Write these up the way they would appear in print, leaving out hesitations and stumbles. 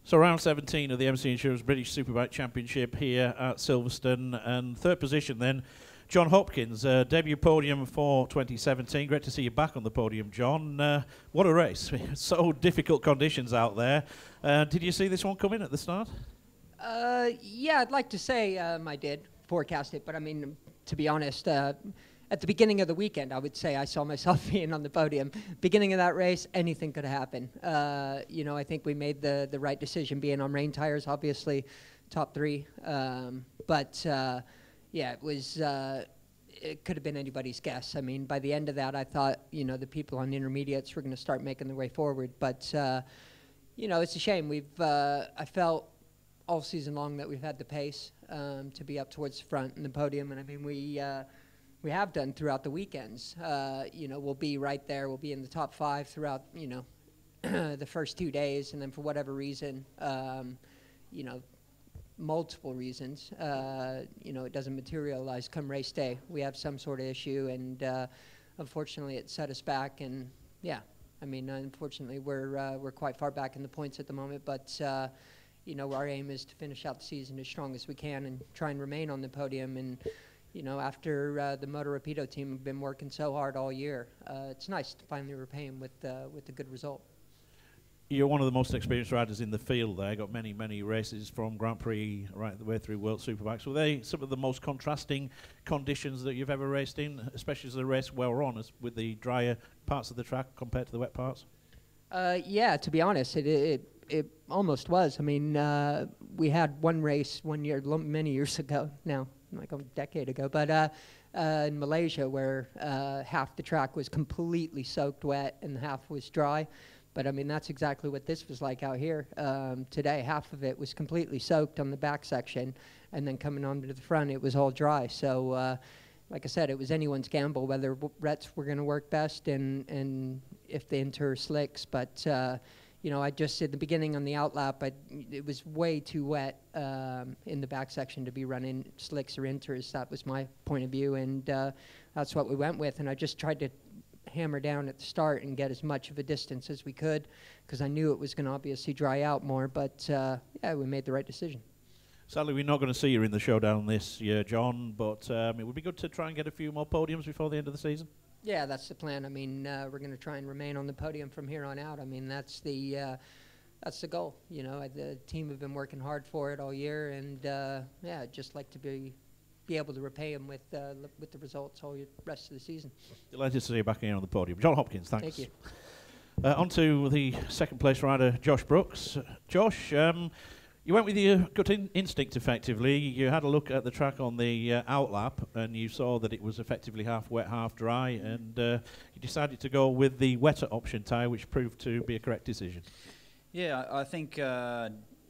So round 17 of the MCE Insurance British Superbike Championship here at Silverstone, and third position then, John Hopkins, debut podium for 2017. Great to see you back on the podium, John. What a race. So difficult conditions out there. Did you see this one coming at the start? Yeah, I'd like to say I did forecast it, but I mean, to be honest, at the beginning of the weekend, I would say I saw myself being on the podium. Beginning of that race, anything could happen. You know, I think we made the right decision being on rain tires, obviously, top three. Yeah, it was. It could have been anybody's guess. I mean, by the end of that, I thought, you know, the people on the intermediates were going to start making their way forward. But, you know, it's a shame. I felt all season long that we've had the pace to be up towards the front in the podium. And, I mean, we have done throughout the weekends. You know, we'll be right there. We'll be in the top 5 throughout, you know, the first 2 days. And then for whatever reason, you know, multiple reasons, you know, it doesn't materialize come race day. We have some sort of issue, and unfortunately it set us back. And yeah, I mean, unfortunately we're quite far back in the points at the moment, but you know, our aim is to finish out the season as strong as we can and try and remain on the podium. And you know, after the Moto Rapido team have been working so hard all year, it's nice to finally repay them with a good result. You're one of the most experienced riders in the field there. Got many, many races from Grand Prix right the way through World Superbikes. Were they some of the most contrasting conditions that you've ever raced in, especially as the race well run, with the drier parts of the track compared to the wet parts? Yeah, to be honest, it almost was. I mean, we had one race one year, many years ago now, like a decade ago, but in Malaysia where half the track was completely soaked wet and half was dry. But I mean, that's exactly what this was like out here today. Half of it was completely soaked on the back section, and then coming onto the front, it was all dry. So, like I said, it was anyone's gamble whether ruts were going to work best and if they inter slicks. But you know, I just at the beginning on the outlap, it was way too wet in the back section to be running slicks or inters. That was my point of view, and that's what we went with. And I just tried to hammer down at the start and get as much of a distance as we could, because I knew it was going to obviously dry out more. But yeah, we made the right decision. Sadly, we're not going to see you in the showdown this year, John, but it would be good to try and get a few more podiums before the end of the season. Yeah, that's the plan. I mean, we're going to try and remain on the podium from here on out. I mean, that's the goal. You know, the team have been working hard for it all year, and yeah, I'd just like to be able to repay them with the results all the rest of the season. Delighted to see you back here on the podium. John Hopkins, thanks. Thank you. On to the second place rider, Josh Brooks. Josh, you went with your gut instinct effectively. You had a look at the track on the outlap and you saw that it was effectively half wet, half dry, and you decided to go with the wetter option tyre, which proved to be a correct decision. Yeah, I think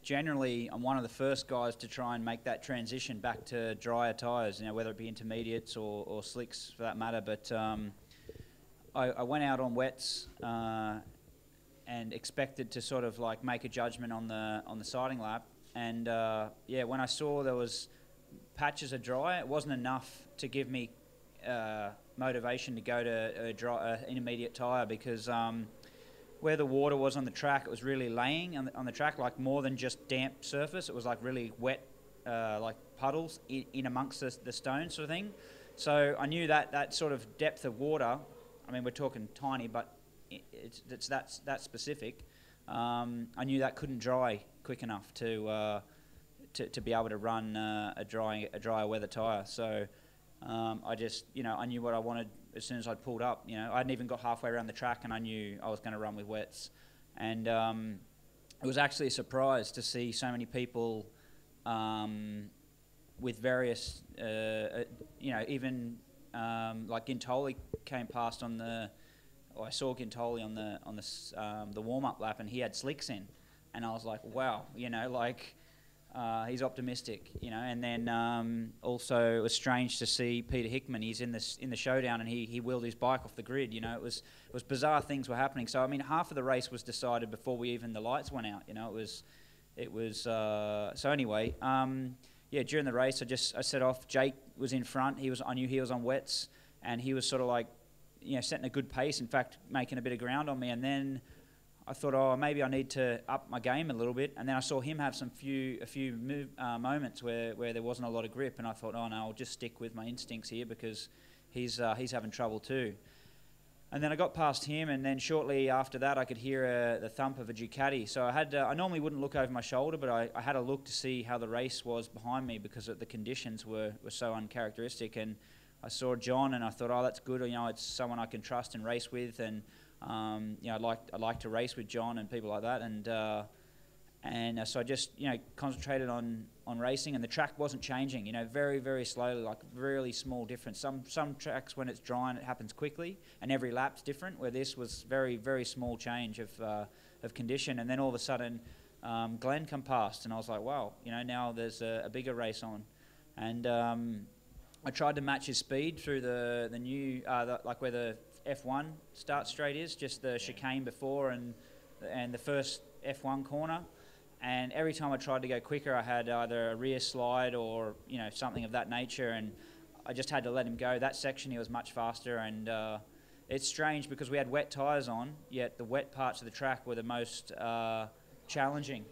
generally, I'm one of the first guys to try and make that transition back to drier tyres, you know, whether it be intermediates or slicks for that matter. But I went out on wets and expected to sort of like make a judgment on the siding lap. And yeah, when I saw there was patches of dry, it wasn't enough to give me motivation to go to a intermediate tyre, because where the water was on the track, it was really laying on the track, like more than just damp surface. It was like really wet, like puddles in amongst the stones sort of thing. So I knew that sort of depth of water, I mean, we're talking tiny, but it's that specific. I knew that couldn't dry quick enough to be able to run a drier weather tyre. So I just, you know, I knew what I wanted as soon as I'd pulled up. You know, I hadn't even got halfway around the track and I knew I was going to run with wets. And it was actually a surprise to see so many people with various, you know, even like Gintoli came past on the, or I saw Gintoli on the warm-up lap, and he had slicks in, and I was like, wow, you know, like he's optimistic, you know. And then also it was strange to see Peter Hickman. He's in the showdown, and he wheeled his bike off the grid. You know, it was bizarre things were happening. So I mean, half of the race was decided before the lights went out. You know, it was so anyway. Yeah, during the race, I set off. Jake was in front. I knew he was on wets, and he was sort of like, you know, setting a good pace. In fact, making a bit of ground on me. And then I thought, oh, maybe I need to up my game a little bit. And then I saw him have a few moments where there wasn't a lot of grip, and I thought, oh no, I'll just stick with my instincts here because he's having trouble too. And then I got past him, and then shortly after that, I could hear the thump of a Ducati. So I normally wouldn't look over my shoulder, but I had a look to see how the race was behind me because the conditions were so uncharacteristic. And I saw John, and I thought, oh, that's good. You know, it's someone I can trust and race with, and you know, I like to race with John and people like that. And so I just, you know, concentrated on racing, and the track wasn't changing, you know, very, very slowly, like really small difference. Some tracks, when it's dry, it happens quickly, and every lap's different, where this was very, very small change of condition. And then all of a sudden, Glenn come past, and I was like, wow, you know, now there's a bigger race on. And I tried to match his speed through the new, like where the F1 start straight is, just the chicane before and the first F1 corner. And every time I tried to go quicker, I had either a rear slide or, you know, something of that nature, and I just had to let him go. That section he was much faster, and it's strange because we had wet tyres on, yet the wet parts of the track were the most challenging.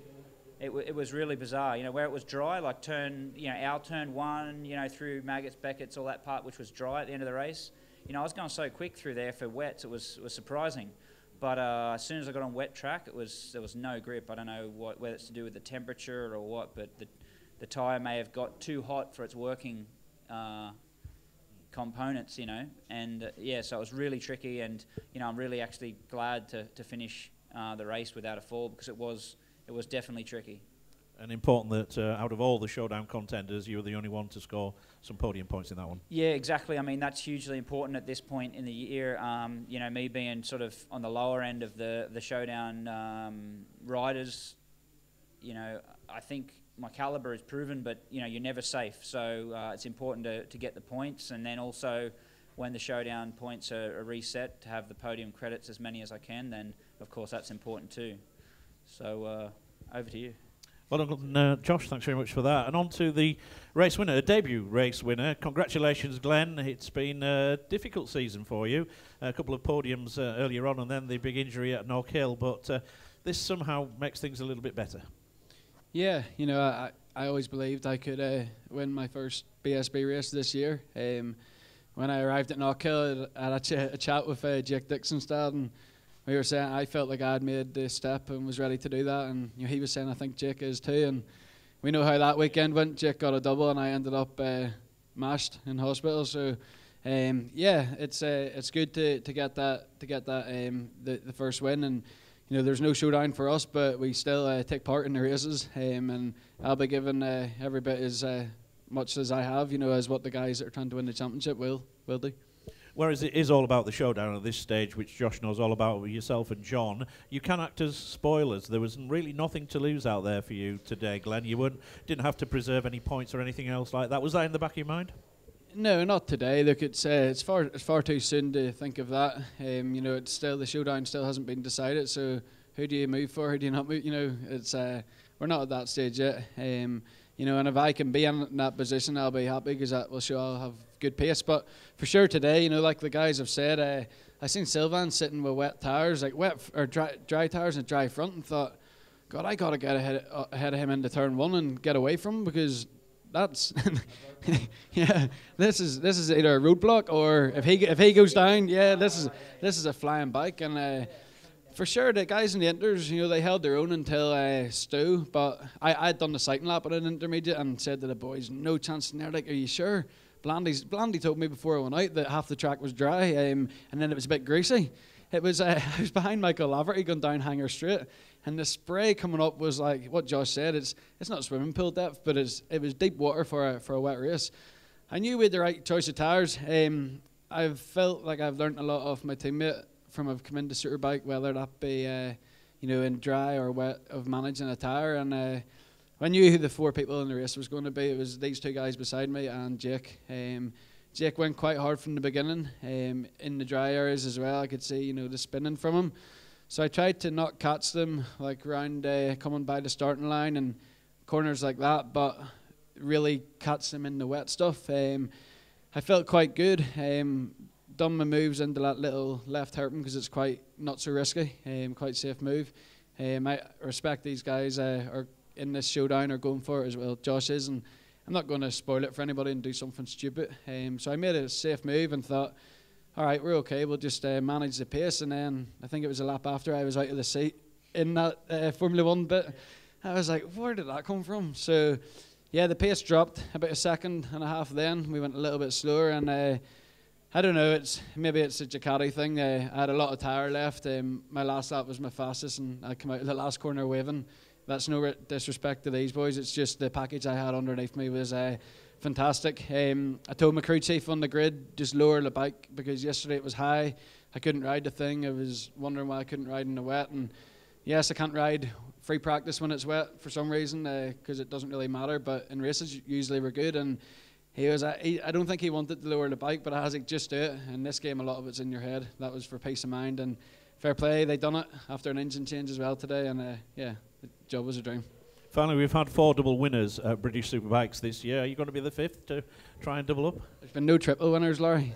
It was really bizarre, you know, where it was dry, like our turn one, you know, through Maggots, Beckett's, all that part which was dry at the end of the race. You know, I was going so quick through there for wets, it was surprising. But as soon as I got on wet track, there was no grip. I don't know whether it's to do with the temperature or what, but the tyre may have got too hot for its working components, you know. And yeah, so it was really tricky. And you know, I'm really actually glad to finish the race without a fall, because it was definitely tricky. And important that out of all the showdown contenders, you were the only one to score some podium points in that one. Yeah, exactly. I mean, that's hugely important at this point in the year. You know, me being sort of on the lower end of the showdown riders, you know, I think my caliber is proven, but, you know, you're never safe. So it's important to get the points, and then also when the showdown points are reset, to have the podium credits, as many as I can, then, of course, that's important too. So over to you. Well done, Josh, thanks very much for that. And on to the race winner, a debut race winner. Congratulations, Glenn. It's been a difficult season for you. A couple of podiums earlier on, and then the big injury at Knock Hill. But this somehow makes things a little bit better. Yeah, you know, I always believed I could win my first BSB race this year. When I arrived at Knock Hill, I had a chat with Jake Dixonstad, and we were saying I felt like I had made the step and was ready to do that, and you know, he was saying I think Jake is too, and we know how that weekend went. Jake got a double, and I ended up mashed in hospital. So yeah, it's good to get that the first win, and you know, there's no showdown for us, but we still take part in the races, and I'll be giving every bit as much as I have, you know, as what the guys that are trying to win the championship will do. Whereas it is all about the showdown at this stage, which Josh knows all about with yourself and John, you can act as spoilers. There was really nothing to lose out there for you today, Glenn. You didn't have to preserve any points or anything else like that. Was that in the back of your mind? No, not today. Look, it's far too soon to think of that. You know, it's still, the showdown still hasn't been decided. So who do you move for? Who do you not move? You know, it's we're not at that stage yet. You know, and if I can be in that position, I'll be happy, because that will show I'll have good pace. But for sure today, you know, like the guys have said, I seen Sylvan sitting with wet tires, like dry tires and dry front, and thought, God, I got to get ahead of him into turn one and get away from him, because that's yeah, this is either a roadblock, or if he goes down, yeah, this is a flying bike. And for sure, the guys in the inters, you know, they held their own until Stu. But I'd done the cycling lap at an intermediate and said to the boys, no chance in there. Like, are you sure? Blandy told me before I went out that half the track was dry, and then it was a bit greasy. It was I was behind Michael Laverty going down Hanger Straight, and the spray coming up was like what Josh said. It's not swimming pool depth, but it was deep water for a wet race. I knew we had the right choice of tires. I've felt like I've learnt a lot off my teammate from I've come into Superbike, whether that be you know, in dry or wet, of managing a tire. And I knew who the four people in the race was going to be. It was these two guys beside me and Jake. Jake went quite hard from the beginning, in the dry areas as well. I could see, you know, the spinning from him. So I tried to not catch them like round coming by the starting line and corners like that, but really catch them in the wet stuff. I felt quite good. done my moves into that little left hairpin because it's quite not so risky, quite safe move. I respect these guys are in this showdown are going for it as well. Josh is, and I'm not going to spoil it for anybody and do something stupid. So I made a safe move and thought, all right, we're okay. We'll just manage the pace. And then I think it was a lap after I was out of the seat in that Formula 1 bit. I was like, where did that come from? So yeah, the pace dropped about a second and a half. Then we went a little bit slower, and I don't know. Maybe it's a Ducati thing. I had a lot of tyre left. My last lap was my fastest, and I came out of the last corner waving. That's no disrespect to these boys. It's just the package I had underneath me was fantastic. I told my crew chief on the grid, just lower the bike, because yesterday it was high. I couldn't ride the thing. I was wondering why I couldn't ride in the wet. And yes, I can't ride free practice when it's wet for some reason, because it doesn't really matter. But in races, usually we're good. And I don't think he wanted to lower the bike, but I was like, just do it. In this game, a lot of it's in your head. That was for peace of mind. And fair play, they done it after an engine change as well today. And yeah, the job was a dream. Finally, we've had 4 double winners at British Superbikes this year. Are you going to be the 5th to try and double up? There's been no triple winners, Laurie.